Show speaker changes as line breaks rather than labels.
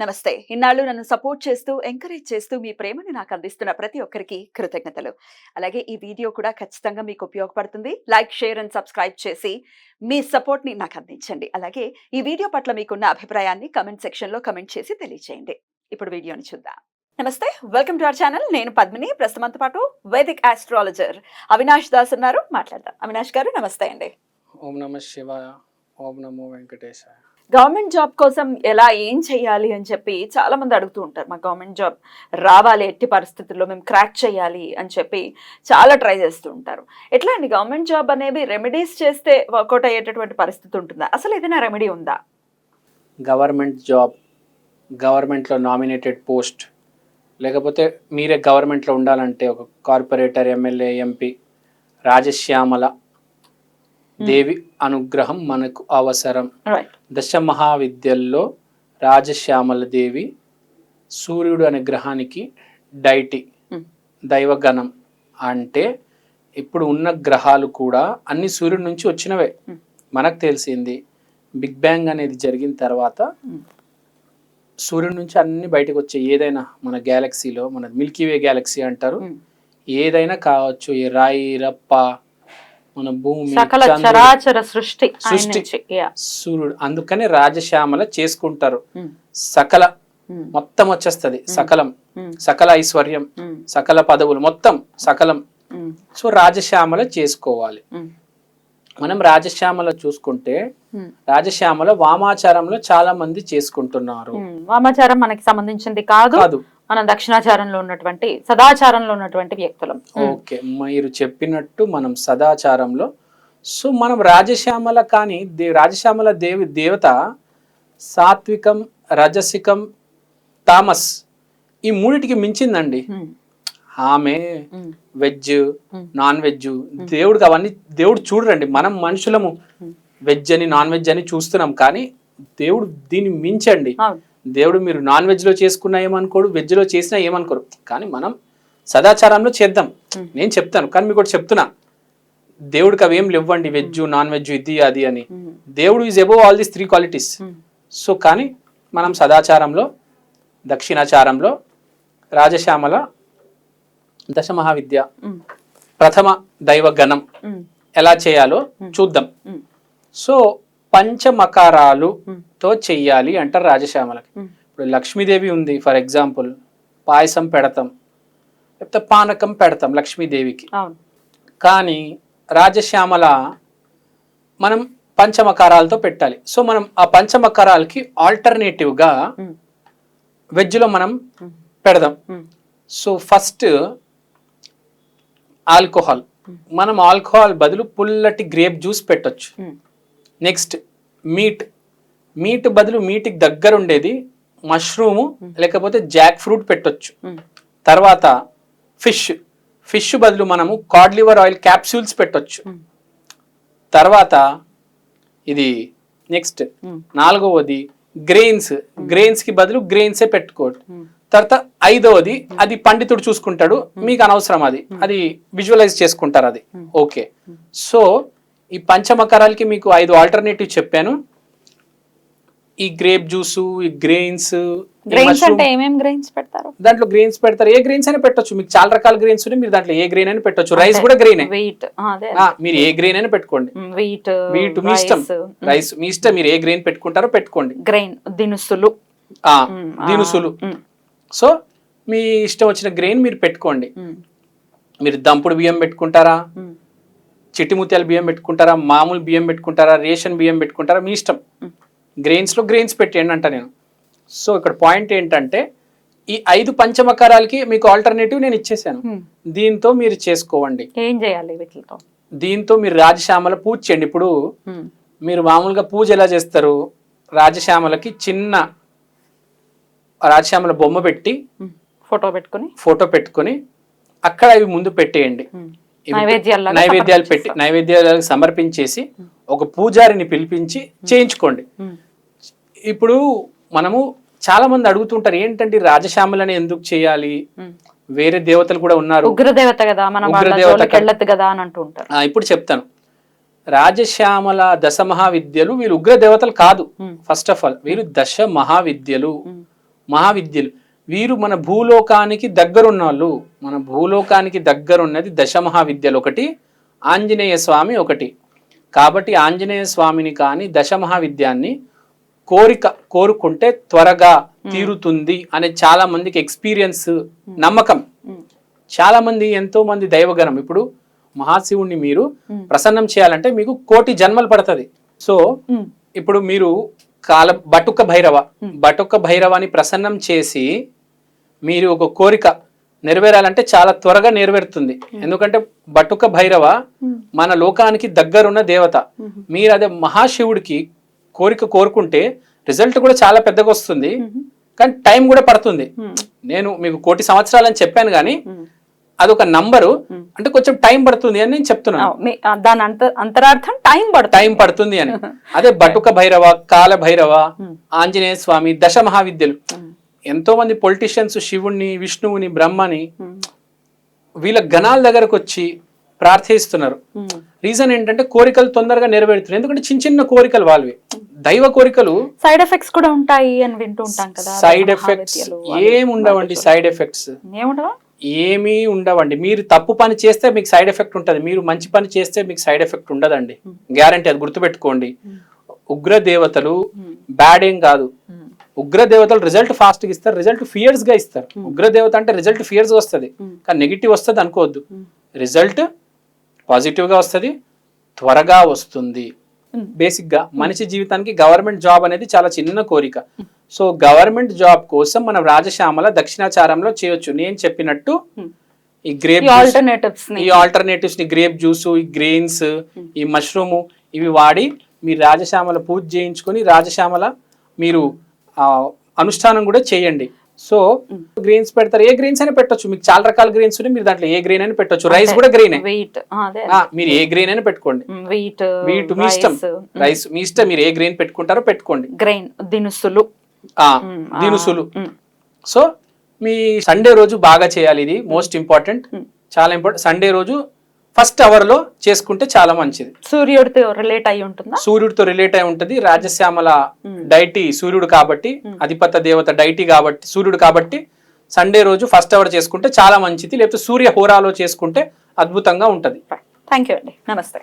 నమస్తే. ఇన్నాళ్ళు నన్ను సపోర్ట్ చేస్తూ, ఎంకరేజ్ చేస్తూ మీ ప్రేమని నాకు అందిస్తున్న ప్రతి ఒక్కరికి కృతజ్ఞతలు. అలాగే ఈ వీడియో కూడా ఖచ్చితంగా మీకు ఉపయోగపడుతుంది. లైక్, షేర్ అండ్ సబ్స్క్రైబ్ చేసి మీ సపోర్ట్‌ని నాకు అందించండి. అలాగే ఈ వీడియో పట్ల మీకున్న అభిప్రాయాన్ని కామెంట్ సెక్షన్‌లో కామెంట్ చేసి తెలియజేయండి. ఇప్పుడు వీడియోని చూద్దాం. నమస్తే. Welcome to our channel. నేను పద్మిని. ప్రస్తుతం మనతో పాటు వైదిక్ ఆస్ట్రాలజర్ అవినాష్ దాస్ ఉన్నారు. మాట్లాడదాం. అవినాష్ గారు నమస్తే అండి.
ఓం నమ శివాయ. ఓం నమో వెంకటేశాయ.
గవర్నమెంట్ జాబ్ కోసం ఏం చేయాలి అని చెప్పి చాలా మంది అడుగుతూ ఉంటారు. మాకు గవర్నమెంట్ జాబ్ రావాలి, ఎట్టి పరిస్థితుల్లో మేము క్రాక్ చేయాలి అని చెప్పి చాలా ట్రై చేస్తూ ఉంటారు. ఎట్లా అండి, గవర్నమెంట్ జాబ్ అనేవి రెమెడీస్ చేస్తే వర్కౌట్ అయ్యేటటువంటి పరిస్థితి ఉంటుందా? అసలు ఏదైనా రెమెడీ ఉందా?
గవర్నమెంట్ జాబ్, గవర్నమెంట్లో నామినేటెడ్ పోస్ట్, లేకపోతే మీరే గవర్నమెంట్లో ఉండాలంటే ఒక కార్పొరేటర్, ఎమ్మెల్యే, ఎంపీ, రాజశ్యామల దేవి అనుగ్రహం మనకు అవసరం. దశ మహావిద్యల్లో రాజశ్యామల దేవి సూర్యుడు అనే గ్రహానికి డైటీ, దైవగణం. అంటే ఇప్పుడు ఉన్న గ్రహాలు కూడా అన్ని సూర్యుడి నుంచి వచ్చినవే. మనకు తెలిసింది బిగ్ బ్యాంగ్ అనేది జరిగిన తర్వాత సూర్యుడి నుంచి అన్ని బయటకు వచ్చాయి. ఏదైనా మన గ్యాలక్సీలో, మన మిల్కీవే గ్యాలక్సీ అంటారు, ఏదైనా కావచ్చు, ఈ రాయి రప్ప, మన భూమి,
సృష్టి
సూర్యుడు. అందుకని రాజశ్యామల చేసుకుంటారు. సకల మొత్తం వచ్చేస్తది, సకలం, సకల ఐశ్వర్యం, సకల పదవులు, మొత్తం సకలం. సో రాజశ్యామల చేసుకోవాలి. మనం రాజశ్యామల చూసుకుంటే, రాజశ్యామల వామాచారంలో చాలా మంది చేసుకుంటున్నారు.
వామాచారం మనకి సంబంధించింది కాదు, మనం దక్షిణాచారంలో ఉన్నటువంటి, సదాచారంలో ఉన్నటువంటి వ్యక్తులం.
ఓకే, మీరు చెప్పినట్టు మనం సదాచారంలో. సో మనం రాజశ్యామల, కానీ రాజశ్యామల దేవత సాత్వికం, రజసికం, తామస్, ఈ మూడిటికి మించిందండి. ఆమె వెజ్, నాన్ వెజ్, దేవుడికి అవన్నీ దేవుడు చూడరండి. మనం మనుషులము వెజ్ అని, నాన్ వెజ్ అని చూస్తున్నాం, కానీ దేవుడు దీన్ని మించండి. దేవుడు మీరు నాన్ వెజ్ లో చేసుకున్నా ఏమనుకోడు, వెజ్ లో చేసినా ఏమనుకోరు. కానీ మనం సదాచారంలో చేద్దాం. నేను చెప్తాను, కానీ మీకు ఒకటి చెప్తున్నా, దేవుడికి అవి ఏం లేవండి, వెజ్, నాన్ వెజ్, ఇది అది అని. దేవుడు is above all these 3 qualities. So కానీ మనం సదాచారంలో, దక్షిణాచారంలో రాజశ్యామల దశ మహావిద్య ప్రథమ దైవ గణం ఎలా చేయాలో చూద్దాం. సో పంచమకారాలుతో చెయ్యాలి అంటారు రాజశ్యామలకి. ఇప్పుడు లక్ష్మీదేవి ఉంది, ఫర్ ఎగ్జాంపుల్ పాయసం పెడతాం, లేకపోతే పానకం పెడతాం లక్ష్మీదేవికి. కానీ రాజశ్యామల మనం పంచమకారాలతో పెట్టాలి. సో మనం ఆ పంచమకారాలకి ఆల్టర్నేటివ్గా వెజ్లో మనం పెడదాం. సో ఫస్ట్ ఆల్కహాల్, మనం ఆల్కహాల్ బదులు పుల్లటి గ్రేప్ జ్యూస్ పెట్టొచ్చు. నెక్స్ట్ మీట్ బదులు మీటికి దగ్గర ఉండేది మష్రూము లేకపోతే జాక్ ఫ్రూట్ పెట్టొచ్చు. తర్వాత ఫిష్ బదులు మనము కాడ్ లివర్ ఆయిల్ క్యాప్సూల్స్ పెట్టొచ్చు. తర్వాత ఇది నెక్స్ట్ 4వది గ్రెయిన్స్ కి బదులు గ్రెయిన్సే పెట్టుకోవచ్చు. తర్వాత 5వది, అది పండితుడు చూసుకుంటాడు, మీకు అనవసరం, అది విజువలైజ్ చేసుకుంటారు, అది ఓకే. సో ఈ పంచమకరాలకి మీకు 5 ఆల్టర్నేటివ్ చెప్పాను. ఈ గ్రేప్ జ్యూస్, ఈ గ్రెయిన్స్
అంటే ఏమేం గ్రెయిన్స్ పెడతారు?
దాంట్లో గ్రెయిన్స్ పెడతారు, ఏ గ్రెయిన్స్ అయినా పెట్టొచ్చు. మీకు చాలా రకాల గ్రెయిన్స్ ఉన్నాయి, మీరు దాంట్లో ఏ గ్రెయిన్ అయినా పెట్టొచ్చు. రైస్ కూడా గ్రెయిన్, మీరు ఏ గ్రెయిన్ అయినా పెట్టుకోండి. వీట్ మీ ఇష్టం, రైస్ మీ ఇష్టం, మీరు ఏ గ్రెయిన్ పెట్టుకుంటారో పెట్టుకోండి.
గ్రెయిన్ దినుసులు.
సో మీ ఇష్టం వచ్చిన గ్రెయిన్ మీరు పెట్టుకోండి. మీరు దంపుడు బియ్యం పెట్టుకుంటారా, చిట్టి ముత్యాల బియ్యం పెట్టుకుంటారా, మామూలు బియ్యం పెట్టుకుంటారా, రేషన్ బియ్యం పెట్టుకుంటారా, మీ ఇష్టం. గ్రెయిన్స్లో గ్రెయిన్స్ పెట్టేయండి అంట నేను. సో ఇక్కడ పాయింట్ ఏంటంటే, ఈ 5 పంచమకారాలకి మీకు ఆల్టర్నేటివ్ నేను ఇచ్చేసాను. దీంతో మీరు చేసుకోండి.
ఏం చేయాలి వీటితో?
దీంతో మీరు రాజశ్యామల పూజ చేయండి. ఇప్పుడు మీరు మామూలుగా పూజ ఎలా చేస్తారు, రాజశ్యామలకి చిన్న రాజశ్యామల బొమ్మ పెట్టి ఫోటో పెట్టుకొని అక్కడ ఇవి ముందు పెట్టేయండి. నైవేద్యాలు సమర్పించేసి ఒక పూజారిని పిలిపించి చేయించుకోండి. ఇప్పుడు మనము చాలా మంది అడుగుతుంటారు, ఏంటంటే రాజశ్యామలని ఎందుకు చేయాలి, వేరే దేవతలు కూడా ఉన్నారు,
ఉగ్రదేవత కదా, అని అంటుంటారు.
ఇప్పుడు చెప్తాను. రాజశ్యామల దశ మహావిద్యలు వీళ్ళు ఉగ్ర దేవతలు కాదు. ఫస్ట్ ఆఫ్ ఆల్ వీళ్ళు దశ మహావిద్యలు. మహావిద్యలు. వీరు మన భూలోకానికి దగ్గరున్న వాళ్ళు. మన భూలోకానికి దగ్గరున్నది దశమహావిద్యలు ఒకటి, ఆంజనేయ స్వామి ఒకటి. కాబట్టి ఆంజనేయ స్వామిని కానీ దశమహావిద్యాన్ని కోరుకుంటే త్వరగా తీరుతుంది అనే చాలా మందికి ఎక్స్పీరియన్స్, నమ్మకం. చాలా మంది, ఎంతో మంది దైవగణం, ఇప్పుడు మహాశివుణ్ణి మీరు ప్రసన్నం చేయాలంటే మీకు 1,000,000 జన్మలు పడుతుంది. సో ఇప్పుడు మీరు బటుక భైరవాన్ని ప్రసన్నం చేసి మీరు ఒక కోరిక నెరవేరాలంటే చాలా త్వరగా నెరవేరుతుంది. ఎందుకంటే బటుక భైరవ మన లోకానికి దగ్గరున్న దేవత. మీరు అదే మహాశివుడికి కోరుకుంటే రిజల్ట్ కూడా చాలా పెద్దగా వస్తుంది, కానీ టైం కూడా పడుతుంది. నేను మీకు 1,000,000 సంవత్సరాలని చెప్పాను కానీ అదొక నంబరు, అంటే కొంచెం టైం పడుతుంది అని నేను చెప్తున్నాను.
దాని అంతరార్థం టైం పడుతుంది
అని. అదే బటుక భైరవ, కాల భైరవ, ఆంజనేయ స్వామి, దశ మహావిద్యలు. ఎంతో మంది పొలిటీషియన్స్ శివుణ్ణి, విష్ణువుని, బ్రహ్మని వీళ్ళ గణాల దగ్గరకు వచ్చి ప్రార్థిస్తున్నారు. రీజన్ ఏంటంటే కోరికలు తొందరగా నెరవేరుతున్నాయి. ఎందుకంటే చిన్న చిన్న కోరికలు వాళ్ళవి, దైవ కోరికలు.
సైడ్ ఎఫెక్ట్స్ కూడా ఉంటాయి అని వింటూ ఉంటాం కదా.
సైడ్ ఎఫెక్ట్స్ ఏమి ఉండవండి. సైడ్ ఎఫెక్ట్స్ ఏమీ ఉండవండి. మీరు తప్పు పని చేస్తే మీకు సైడ్ ఎఫెక్ట్ ఉంటుంది, మీరు మంచి పని చేస్తే మీకు సైడ్ ఎఫెక్ట్ ఉండదండి. గ్యారంటీ, అది గుర్తుపెట్టుకోండి. ఉగ్ర దేవతలు బ్యాడ్ ఏం కాదు. ఉగ్ర దేవతలు రిజల్ట్ ఫాస్ట్ గా ఇస్తారు, రిజల్ట్ ఫియర్స్ గా ఇస్తారు. ఉగ్ర దేవత అంటే రిజల్ట్ ఫియర్స్ గా వస్తుంది, కానీ నెగిటివ్ వస్తుంది అనుకోవద్దు. రిజల్ట్ పాజిటివ్ గా వస్తుంది, త్వరగా వస్తుంది. బేసిక్ గా మనిషి జీవితానికి గవర్నమెంట్ జాబ్ అనేది చాలా చిన్న కోరిక. సో గవర్నమెంట్ జాబ్ కోసం మనం రాజశ్యామల దక్షిణాచారంలో చేయొచ్చు. నేను చెప్పినట్టు ఈ గ్రేప్ ఆల్టర్నేటివ్స్ ని, గ్రేప్ జ్యూస్, ఈ గ్రెయిన్స్, ఈ మష్రూమ్, ఇవి వాడి మీరు రాజశ్యామల పూజ చేయించుకొని రాజశ్యామల మీరు అనుష్ఠానం కూడా చేయండి. సో గ్రెయిన్స్ పెడతారు, ఏ గ్రెయిన్స్ అయినా పెట్టొచ్చు. మీకు చాలా రకాల గ్రెయిన్స్ ఉన్నాయి, మీరు దాంట్లో ఏ గ్రెయిన్ అయినా పెట్టొచ్చు. రైస్ కూడా గ్రెయిన్, మీరు ఏ గ్రెయిన్ అయినా పెట్టుకోండి. వీట్ మీ ఇష్టం, రైస్ మీ ఇష్టం, మీరు ఏ గ్రెయిన్ పెట్టుకుంటారో పెట్టుకోండి.
గ్రెయిన్ దినుసులు.
సో మీ సండే రోజు బాగా చేయాలి. ఇది మోస్ట్ ఇంపార్టెంట్, చాలా ఇంపార్టెంట్. సండే రోజు ఫస్ట్ అవర్ లో చేసుకుంటే చాలా మంచిది.
సూర్యుడితో రిలేట్ అయి ఉంటుందా?
సూర్యుడితో రిలేట్ అయి ఉంటుంది. రాజశ్యామల డైటీ సూర్యుడు కాబట్టి, అధిపత దేవత డైటీ కాబట్టి, సూర్యుడు కాబట్టి సండే రోజు ఫస్ట్ అవర్ చేసుకుంటే చాలా మంచిది. లేకపోతే సూర్య హోరాలో చేసుకుంటే అద్భుతంగా ఉంటది.
థ్యాంక్ యూ అండి, నమస్తే.